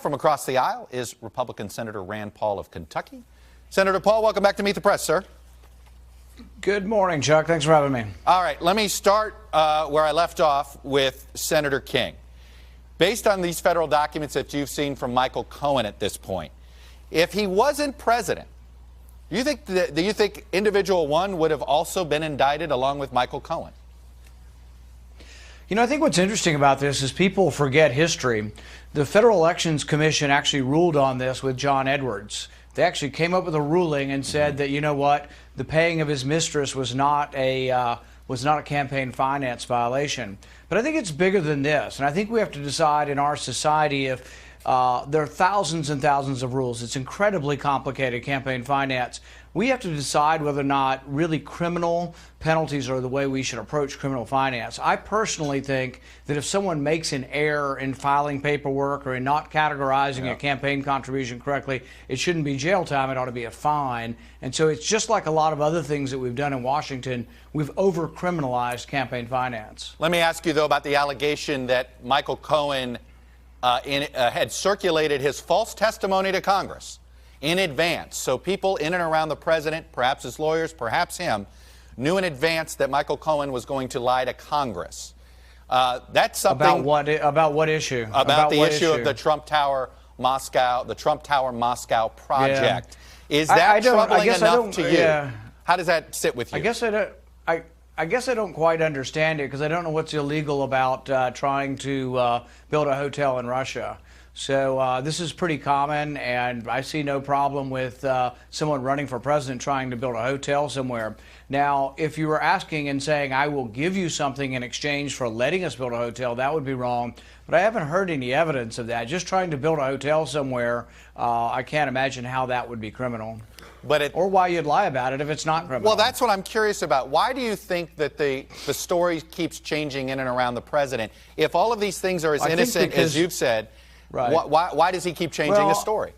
from across the aisle is Republican Senator Rand Paul of Kentucky. Senator Paul, welcome back to Meet the Press, sir. Good morning, Chuck. Thanks for having me. All right, let me start where I left off with Senator King. Based on these federal documents that you've seen from Michael Cohen at this point, if he wasn't president, do you think individual one would have also been indicted along with Michael Cohen? You know, I think what's interesting about this is people forget history. The Federal Elections Commission actually ruled on this with John Edwards. They actually came up with a ruling and said that, you know what, the paying of his mistress was not a campaign finance violation. But I think it's bigger than this, and I think we have to decide in our society if there are thousands and thousands of rules. It's incredibly complicated, campaign finance. We have to decide whether or not really criminal penalties are the way we should approach criminal finance. I personally think that if someone makes an error in filing paperwork or in not categorizing a campaign contribution correctly, it shouldn't be jail time, it ought to be a fine. And so it's just like a lot of other things that we've done in Washington, we've over-criminalized campaign finance. Let me ask you, though, about the allegation that Michael Cohen had circulated his false testimony to Congress in advance. So people in and around the president, perhaps his lawyers, perhaps him, knew in advance that Michael Cohen was going to lie to Congress. That's something about what issue? About the issue of the Trump Tower Moscow project. Yeah. Is that troubling enough to you? Yeah. How does that sit with you? I guess I don't quite understand it because I don't know what's illegal about trying to build a hotel in Russia. So this is pretty common, and I see no problem with someone running for president trying to build a hotel somewhere. Now, if you were asking and saying, I will give you something in exchange for letting us build a hotel, that would be wrong. But I haven't heard any evidence of that. Just trying to build a hotel somewhere, I can't imagine how that would be criminal. Or why you'd lie about it if it's not criminal. Well, that's what I'm curious about. Why do you think that the story keeps changing in and around the president? If all of these things are as innocent as you've said, right. Why does he keep changing the story?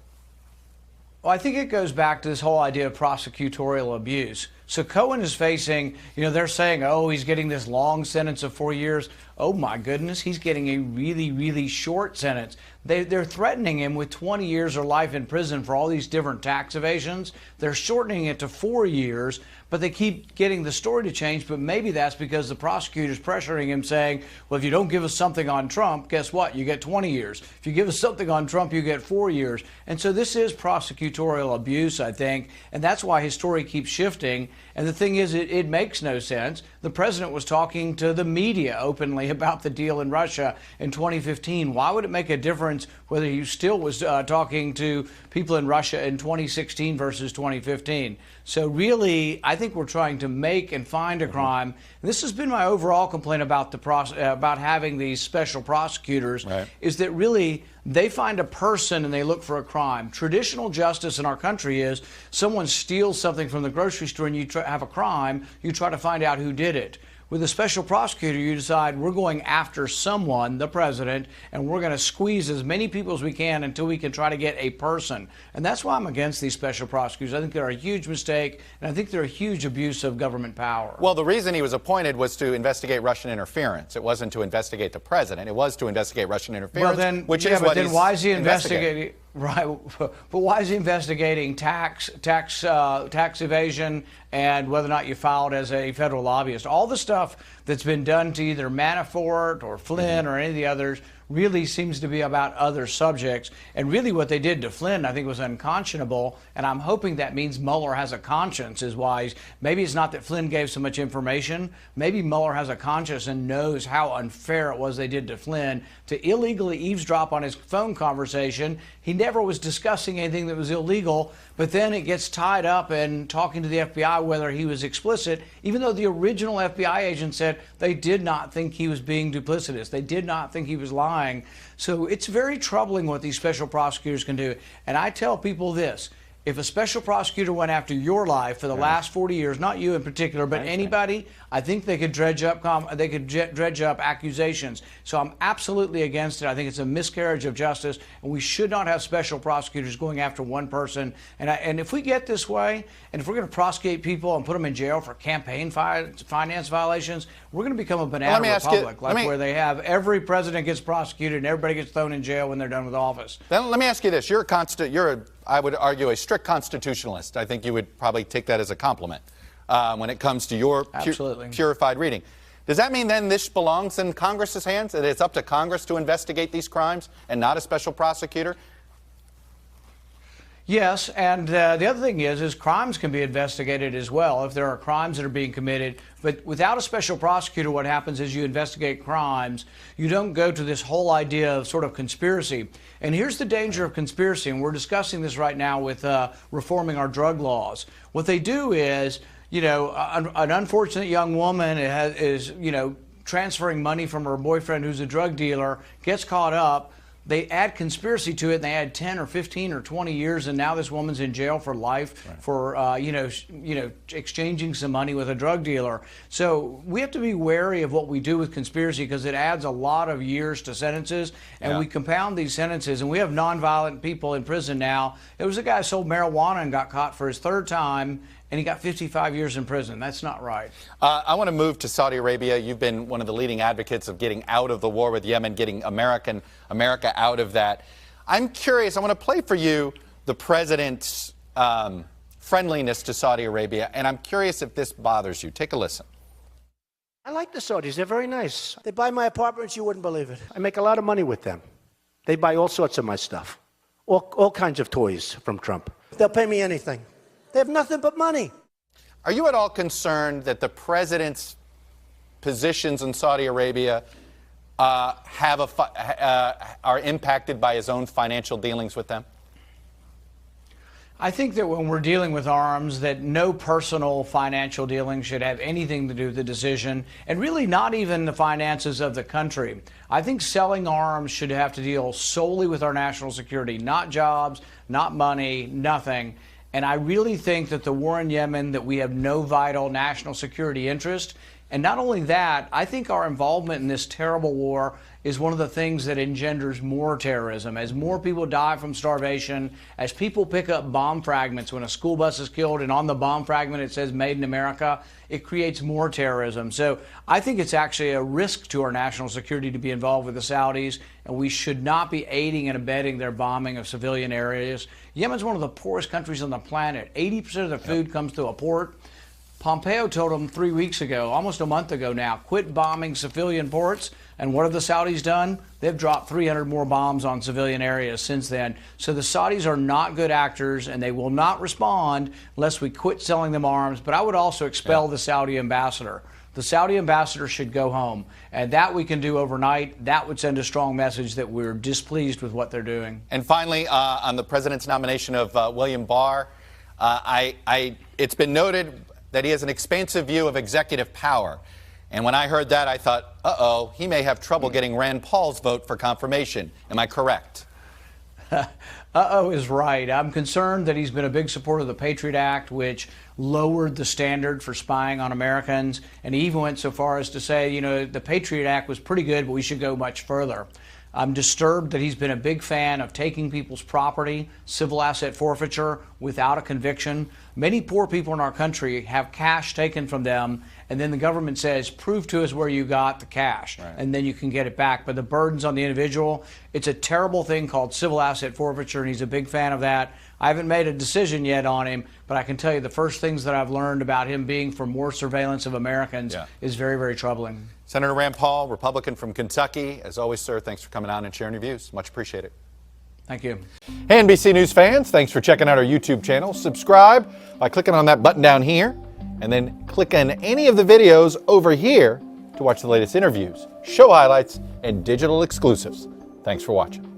Well, I think it goes back to this whole idea of prosecutorial abuse. So Cohen is facing, they're saying, oh, he's getting this long sentence of 4 years. Oh, my goodness, he's getting a really, really short sentence. They're threatening him with 20 years or life in prison for all these different tax evasions. They're shortening it to 4 years, but they keep getting the story to change. But maybe that's because the prosecutor's pressuring him, saying, well, if you don't give us something on Trump, guess what? You get 20 years. If you give us something on Trump, you get 4 years. And so this is prosecutorial abuse, I think, and that's why his story keeps shifting. And the thing is, it makes no sense. The president was talking to the media openly about the deal in Russia in 2015. Why would it make a difference whether he still was talking to people in Russia in 2016 versus 2015? So really, I think we're trying to make and find a crime. And this has been my overall complaint about about having these special prosecutors, is that really they find a person and they look for a crime. Traditional justice in our country is someone steals something from the grocery store and you have a crime, you try to find out who did it. With a special prosecutor, you decide we're going after someone, the president, and we're going to squeeze as many people as we can until we can try to get a person. And that's why I'm against these special prosecutors. I think they're a huge mistake, and I think they're a huge abuse of government power. Well, the reason he was appointed was to investigate Russian interference. It wasn't to investigate the president. It was to investigate Russian interference, why is he investigating? Right, but why is he investigating tax evasion and whether or not you filed as a federal lobbyist? All the stuff that's been done to either Manafort or Flynn or any of the others really seems to be about other subjects. And really what they did to Flynn, I think, was unconscionable. And I'm hoping that means Mueller has a conscience, is why. Maybe it's not that Flynn gave so much information. Maybe Mueller has a conscience and knows how unfair it was they did to Flynn to illegally eavesdrop on his phone conversation. He never was discussing anything that was illegal, but then it gets tied up in talking to the FBI whether he was explicit, even though the original FBI agent said they did not think he was being duplicitous. They did not think he was lying. So it's very troubling what these special prosecutors can do. And I tell people this: if a special prosecutor went after your life for the last 40 years, not you in particular, but anybody, I think they could dredge up accusations. So I'm absolutely against it. I think it's a miscarriage of justice, and we should not have special prosecutors going after one person. And if we get this way, and if we're going to prosecute people and put them in jail for campaign finance violations, we're going to become a banana republic, where they have every president gets prosecuted and everybody gets thrown in jail when they're done with office. Then let me ask you this: I would argue, a strict constitutionalist. I think you would probably take that as a compliment when it comes to your purified reading. Does that mean then this belongs in Congress's hands, that it's up to Congress to investigate these crimes and not a special prosecutor? Yes, and the other thing is crimes can be investigated as well if there are crimes that are being committed. But without a special prosecutor, what happens is you investigate crimes. You don't go to this whole idea of sort of conspiracy. And here's the danger of conspiracy, and we're discussing this right now with reforming our drug laws. What they do is, an unfortunate young woman is transferring money from her boyfriend who's a drug dealer, gets caught up. They add conspiracy to it, and they add 10 or 15 or 20 years, and now this woman's in jail for life for exchanging some money with a drug dealer. So we have to be wary of what we do with conspiracy, because it adds a lot of years to sentences, and we compound these sentences. And we have nonviolent people in prison now. There was a guy who sold marijuana and got caught for his third time, and he got 55 years in prison. That's not right. I want to move to Saudi Arabia. You've been one of the leading advocates of getting out of the war with Yemen, getting America out of that. I'm curious. I want to play for you the president's friendliness to Saudi Arabia, and I'm curious if this bothers you. Take a listen. I like the Saudis. They're very nice. They buy my apartments. You wouldn't believe it. I make a lot of money with them. They buy all sorts of my stuff, all kinds of toys from Trump. They'll pay me anything. They have nothing but money. Are you at all concerned that the president's positions in Saudi Arabia are impacted by his own financial dealings with them? I think that when we're dealing with arms, that no personal financial dealings should have anything to do with the decision, and really not even the finances of the country. I think selling arms should have to deal solely with our national security, not jobs, not money, nothing. And I really think that the war in Yemen, that we have no vital national security interest. And not only that, I think our involvement in this terrible war is one of the things that engenders more terrorism. As more people die from starvation, as people pick up bomb fragments when a school bus is killed and on the bomb fragment it says "Made in America," it creates more terrorism. So I think it's actually a risk to our national security to be involved with the Saudis, and we should not be aiding and abetting their bombing of civilian areas. Yemen's one of the poorest countries on the planet. 80% of the food comes through a port. Pompeo told them 3 weeks ago, almost a month ago now, quit bombing civilian ports. And what have the Saudis done? They've dropped 300 more bombs on civilian areas since then. So the Saudis are not good actors, and they will not respond unless we quit selling them arms. But I would also expel the Saudi ambassador. The Saudi ambassador should go home, and that we can do overnight. That would send a strong message that we're displeased with what they're doing. And finally, on the president's nomination of William Barr, it's been noted that he has an expansive view of executive power. And when I heard that, I thought, uh-oh, he may have trouble getting Rand Paul's vote for confirmation. Am I correct? Uh-oh is right. I'm concerned that he's been a big supporter of the Patriot Act, which lowered the standard for spying on Americans. And he even went so far as to say, the Patriot Act was pretty good, but we should go much further. I'm disturbed that he's been a big fan of taking people's property, civil asset forfeiture, without a conviction. Many poor people in our country have cash taken from them, and then the government says, prove to us where you got the cash, and then you can get it back. But the burden's on the individual. It's a terrible thing called civil asset forfeiture, and he's a big fan of that. I haven't made a decision yet on him, but I can tell you the first things that I've learned about him being for more surveillance of Americans is very, very troubling. Senator Rand Paul, Republican from Kentucky. As always, sir, thanks for coming on and sharing your views. Much appreciated. Thank you. Hey, NBC News fans, thanks for checking out our YouTube channel. Subscribe by clicking on that button down here, and then click on any of the videos over here to watch the latest interviews, show highlights, and digital exclusives. Thanks for watching.